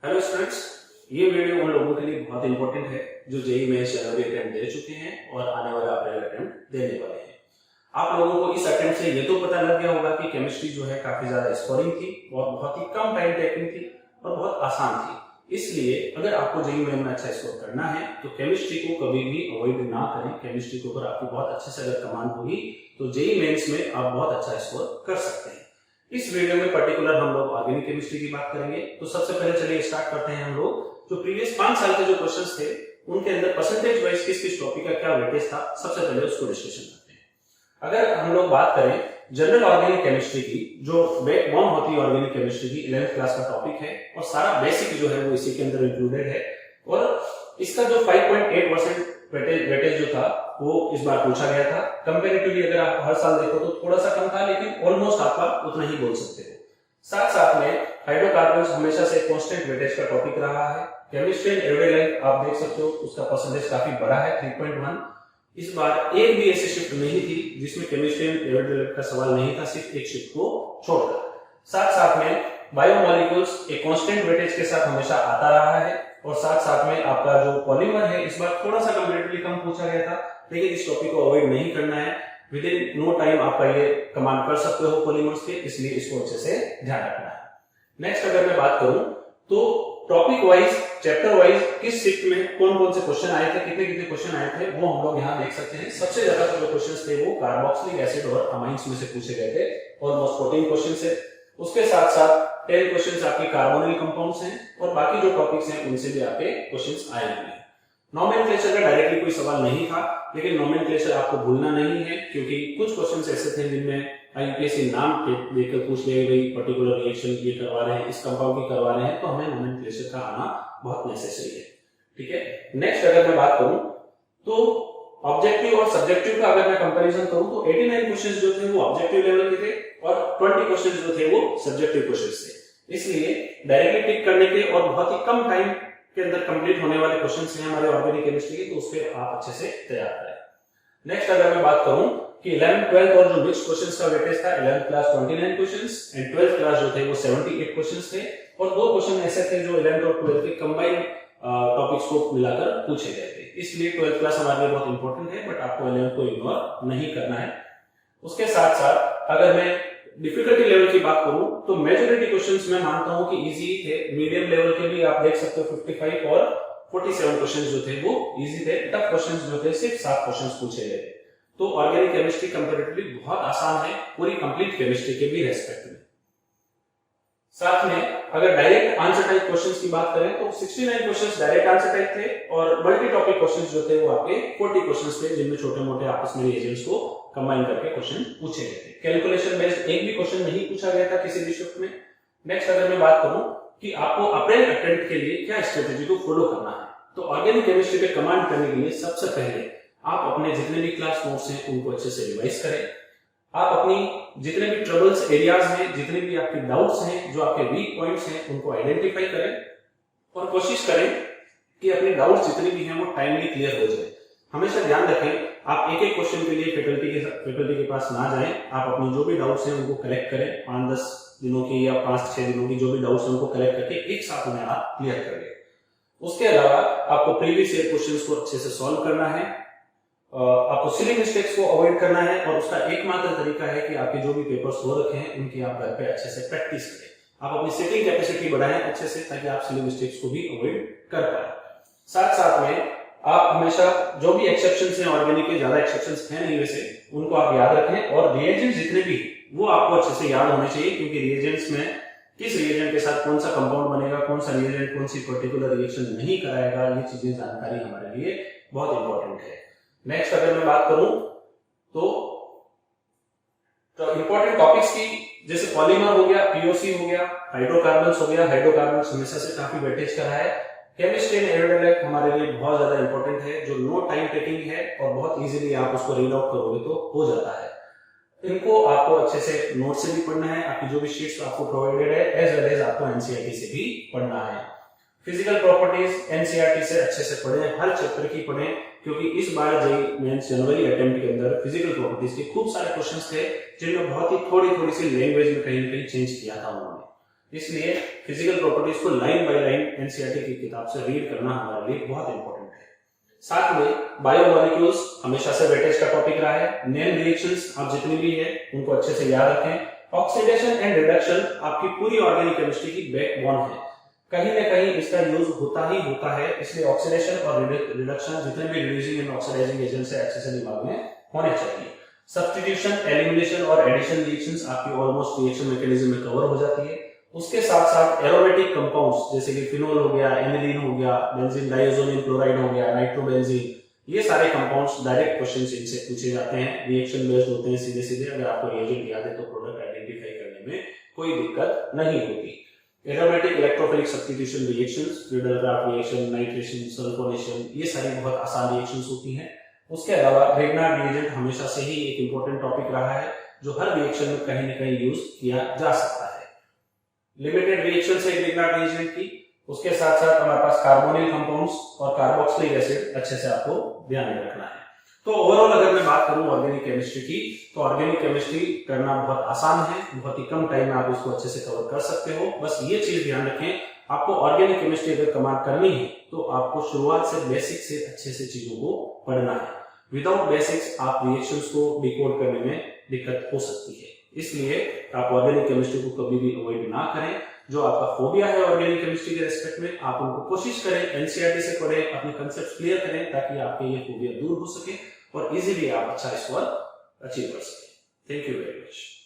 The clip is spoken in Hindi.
हेलो स्टूडेंट्स, ये वीडियो उन लोगों के लिए बहुत इंपॉर्टेंट है जो जेईई मेंस जनवरी अटेम्प्ट दे चुके हैं और आने वाला अप्रैल अटेम्प्ट देने वाले हैं। आप लोगों को इस अटेम्प्ट से ये तो पता लग गया होगा कि केमिस्ट्री जो है काफी ज्यादा स्कोरिंग थी और बहुत ही कम टाइम टेकिंग थी और बहुत आसान थी। इसलिए अगर आपको जेईई मेंस में अच्छा स्कोर करना है तो केमिस्ट्री को कभी भी अवॉइड ना करें। केमिस्ट्री के ऊपर आपकी बहुत अच्छे से अगर कमांड होगी तो जेईई मेंस में आप बहुत अच्छा स्कोर कर सकते हैं। इस वीडियो में पर्टिकुलर हम लोग ऑर्गेनिक केमिस्ट्री की बात करेंगे। तो सबसे पहले चलिए स्टार्ट करते हैं। हम लोग जो प्रीवियस 5 साल के जो क्वेश्चंस थे उनके अंदर परसेंटेज वाइज किस किस टॉपिक का क्या वेटेज था, सबसे पहले उसको डिस्कशन करते हैं। अगर हम लोग बात करें जनरल ऑर्गेनिक केमिस्ट्री की, जो बैकबोन होती है ऑर्गेनिक केमिस्ट्री की, 11th क्लास का टॉपिक है और सारा बेसिक जो है वो इसी के अंदर इंक्लूडेड है। और इसका जो 5.8% वेटेज जो था वो इस बार पूछा गया था। कंपैरेटिवली अगर आप हर साल देखो तो थोड़ा सा कम था, लेकिन ऑलमोस्ट आपका उतना ही बोल सकते हो। साथ साथ में हाइड्रोकार्बन्स हमेशा से कांस्टेंट वेटेज का टॉपिक रहा है। केमिस्ट्री एंड एवरीडे लाइफ आप देख सकते हो, उसका परसेंटेज काफी बड़ा है, 3.1। इस बार एक भी ऐसी शिफ्ट नहीं थी जिसमें केमिस्ट्री एंड एवरीडे लाइफ का सवाल नहीं था, सिर्फ एक शिफ्ट को छोड़कर। साथ साथ में बायोमोलिक्यूल्स एक कांस्टेंट वेटेज के साथ हमेशा आता रहा है। और साथ साथ में आपका जो पॉलीमर है इस बार थोड़ा सा कंपैरेटिवली कम पूछा गया था, लेकिन इस टॉपिक को अवॉइड नहीं करना है। विद इन नो टाइम आपका ये कमांड कर सकते हो पॉलीमर्स के, इसलिए इसको अच्छे से ध्यान रखना है। नेक्स्ट अगर मैं बात करूं तो टॉपिक वाइज, चैप्टर वाइज किस शिफ्ट में कौन कौन से क्वेश्चन आए थे, कितने कितने क्वेश्चन आए थे, वो हम लोग यहाँ देख सकते हैं। सबसे ज्यादा जो क्वेश्चन थे वो कार्बोक्सिलिक एसिड और अमाइंस में से पूछे गए थे, ऑलमोस्ट 14 क्वेश्चन है। उसके साथ साथ 10 क्वेश्चन आपके कार्बोनिल कंपाउंड्स हैं और बाकी जो टॉपिक्स हैं उनसे भी आपके क्वेश्चंस आए हैं। नोमेनक्लेचर का डायरेक्टली कोई सवाल नहीं था, लेकिन नोमेनक्लेचर आपको भूलना नहीं है, क्योंकि कुछ क्वेश्चंस ऐसे थे जिनमें यूपीएससी नाम देकर पूछ ले भाई पर्टिकुलर रिएक्शन ये करवा रहे हैं, इस कंपाउंड की करवा रहे हैं, तो हमें नोमेनक्लेचर का आना बहुत नेसेसरी है। ठीक है। नेक्स्ट अगर मैं बात करूं तो ऑब्जेक्टिव और सब्जेक्टिव का अगर मैं कंपैरिजन करूं तो 89 क्वेश्चंस जो थे वो ऑब्जेक्टिव लेवल के थे और 20 क्वेश्चंस जो थे वो सब्जेक्टिव क्वेश्चंस थे। इसलिए डायरेक्टली टिक करने के और बहुत ही कम टाइम के अंदर कंप्लीट होने वाले क्वेश्चंस हैं हमारे ऑर्गेनिक केमिस्ट्री के, तो उस पे आप अच्छे से तैयार करें। नेक्स्ट अगर मैं बात करूं कि 11th 12th और जो मिक्स्ड क्वेश्चंस का वेटेज था, 11th class 29 questions and 12th class जो थे वो 78 क्वेश्चंस थे। और दो क्वेश्चन ऐसे थे जो 11th और 12th के कंबाइंड टॉपिक्स को मिलाकर पूछे गए थे। इसलिए 12th क्लास हमारे लिए बहुत इंपॉर्टेंट है, बट आपको 11th को इग्नोर नहीं करना है। उसके साथ साथ अगर मैं डिफिकल्टी लेवल की बात करूं तो मेजॉरिटी क्वेश्चंस मैं मानता हूं कि इजी थे। मीडियम लेवल के भी आप देख सकते हो 55 और 47 क्वेश्चंस जो थे वो इजी थे। टफ क्वेश्चंस जो थे सिर्फ 7 क्वेश्चंस पूछे गए थे। तो ऑर्गेनिक केमिस्ट्री कंपैरेटिवली बहुत आसान है पूरी कंप्लीट केमिस्ट्री के भी रेस्पेक्ट में। साथ में अगर डायरेक्ट आंसर टाइप क्वेश्चंस की बात करें तो 69 क्वेश्चंस डायरेक्ट आंसर टाइप थे और मल्टी टॉपिक क्वेश्चंस जो थे वो आपके 40 क्वेश्चंस थे, जिनमें छोटे मोटे आपस में रिएजेंट्स को कंबाइन करके क्वेश्चन पूछे गए थे। कैलकुलेशन बेस्ड एक भी क्वेश्चन नहीं पूछा गया था किसी भी शिफ्ट में। नेक्स्ट अगर मैं बात करूं कि आपको अप्रैल अटेम्प्ट के लिए क्या स्ट्रेटेजी को फॉलो करना है, तो ऑर्गेनिक केमिस्ट्री पे कमांड करने के लिए सबसे पहले आप अपने जितने भी क्लास नोट्स हैं उनको अच्छे से रिवाइज करें। आप अपनी जितने भी ट्रबल्स एरियाज हैं, जितने भी आपके डाउट्स हैं, जो आपके वीक पॉइंट्स हैं, उनको आइडेंटिफाई करें और कोशिश करें कि अपने डाउट्स जितने भी हैं वो टाइमली क्लियर हो जाए। हमेशा ध्यान रखें आप एक एक क्वेश्चन के लिए फैकल्टी के पास ना जाएं। आप अपनी जो भी डाउट्स हैं उनको कलेक्ट करें, 5-10 दिनों की या 5-6 दिनों की जो भी डाउट्स हैं उनको कलेक्ट करके एक साथ उन्हें आप क्लियर कर लें। उसके अलावा आपको प्रीवियस ईयर क्वेश्चंस को अच्छे से सॉल्व करना है, आपको सिली मिस्टेक्स को अवॉइड करना है और उसका एकमात्र तरीका है कि आपके जो भी पेपर्स हो रखे हैं उनकी आप घर पे अच्छे से प्रैक्टिस करें। आप अपनी सिटिंग कैपेसिटी बढ़ाएं अच्छे से, ताकि आप सिली मिस्टेक्स को भी अवॉइड कर पाए। साथ साथ में आप हमेशा जो भी एक्सेप्शंस हैं, ऑर्गेनिक के ज्यादा एक्सेप्शंस हैं नहीं वैसे, उनको आप याद रखें और रिएजेंट्स जितने भी वो आपको अच्छे से याद होने चाहिए, क्योंकि रिएजेंट्स में किस रिएजेंट के साथ कौन सा कंपाउंड बनेगा, कौन सा रिएजेंट कौन सी पर्टिकुलर रिएक्शन नहीं कराएगा, ये चीजें जानकारी हमारे लिए बहुत इंपॉर्टेंट है। नेक्स्ट अगर मैं बात करूं तो इंपॉर्टेंट टॉपिक्स की, जैसे पॉलीमर हो गया, पीओसी हो गया, हाइड्रोकार्बन्स हो गया। हाइड्रोकार्बन्स हमेशा से काफी वेटेज का है। केमिस्ट्री एंड एवरीडे लाइफ हमारे लिए बहुत ज्यादा इंपॉर्टेंट है, जो नो टाइम टेकिंग है और बहुत इजीली आप उसको रीड आउट करोगे तो हो जाता है। इनको आपको अच्छे से नोट से भी पढ़ना है, आपकी जो भी शीट्स आपको प्रोवाइडेड है, एज वेल एज आपको एनसीईआरटी से भी पढ़ना है। फिजिकल प्रॉपर्टीज एनसीईआरटी से अच्छे से पढ़ें, हर चैप्टर की पढ़ें, क्योंकि इस बार जेईई मेंस जनवरी अटेम्प्ट के अंदर फिजिकल प्रॉपर्टीज के खूब सारे क्वेश्चंस थे जिनमें बहुत ही थोड़ी सी लैंग्वेज में कहीं ना कहीं चेंज किया था उन्होंने। इसलिए फिजिकल प्रॉपर्टीज को लाइन बाय लाइन एनसीईआरटी की किताब से रीड करना हमारे लिए बहुत इंपॉर्टेंट है। साथ में बायोमोलिक्यूल्स हमेशा से वेटेज का टॉपिक रहा है। नेम रिएक्शंस आप जितनी भी है उनको अच्छे से याद रखें। ऑक्सीडेशन एंड रिडक्शन आपकी पूरी ऑर्गेनिक केमिस्ट्री की बैकबोन है, कहीं ना कहीं इसका यूज होता ही होता है, इसलिए ऑक्सीडेशन और रिडक्शन जितने भी रिड्यूसिंग एंड ऑक्सीडाइजिंग एजेंट्स है अच्छे से दिमाग में होने चाहिए। सब्स्टिट्यूशन, एलिमिनेशन और एडिशन रिएक्शंस आपकी ऑलमोस्ट रिएक्शन मैकेनिज्म में कवर हो जाती है। उसके साथ साथ एरोमेटिक कंपाउंड्स जैसे कि फिनोल हो गया, एनिलीन हो गया, बेंजीन डाइओजोनियम क्लोराइड हो गया, नाइट्रोबेंजीन, ये सारे कंपाउंड्स डायरेक्ट क्वेश्चंस इनसे पूछे जाते हैं, रिएक्शन बेस्ड होते हैं सीधे सीधे। अगर आपको रिएजेंट याद है तो प्रोडक्ट आइडेंटिफाई करने में कोई दिक्कत नहीं होती। Aromatic electrophilic substitution reactions, Friedel-Crafts reaction, nitration, sulphonation, ये सारी बहुत आसान रिएक्शंस होती हैं। उसके अलावा ग्रिग्नार्ड रिएजेंट हमेशा से ही एक इंपॉर्टेंट टॉपिक रहा है जो हर रिएक्शन में कहीं ना कहीं यूज किया जा सकता है। लिमिटेड रिएक्शन है ग्रिग्नार्ड रिएजेंट की। उसके साथ साथ हमारे पास कार्बोनिल कंपाउंड्स और कार्बोक्सिलिक एसिड अच्छे से आपको ध्यान में रखना है। तो ओवरऑल अगर मैं बात करूं ऑर्गेनिक केमिस्ट्री की, तो ऑर्गेनिक केमिस्ट्री करना बहुत आसान है, बहुत ही कम टाइम में आप इसको अच्छे से कवर कर सकते हो। बस ये चीज ध्यान रखें, आपको ऑर्गेनिक केमिस्ट्री अगर कमांड करनी है तो आपको शुरुआत से बेसिक से अच्छे से चीजों को पढ़ना है। विदाउट बेसिक्स आप रिएक्शंस को डिकोड करने में दिक्कत हो सकती है, इसलिए आप ऑर्गेनिक केमिस्ट्री को कभी भी अवॉइड ना करें। जो आपका फोबिया है ऑर्गेनिक केमिस्ट्री के रिस्पेक्ट में, आप उनको कोशिश करें एनसीईआरटी से पढ़ें, अपने कंसेप्ट क्लियर करें ताकि आपके ये फोबिया दूर हो सके और इजीली आप अच्छा स्कोर अचीव कर सकें। Thank you very much.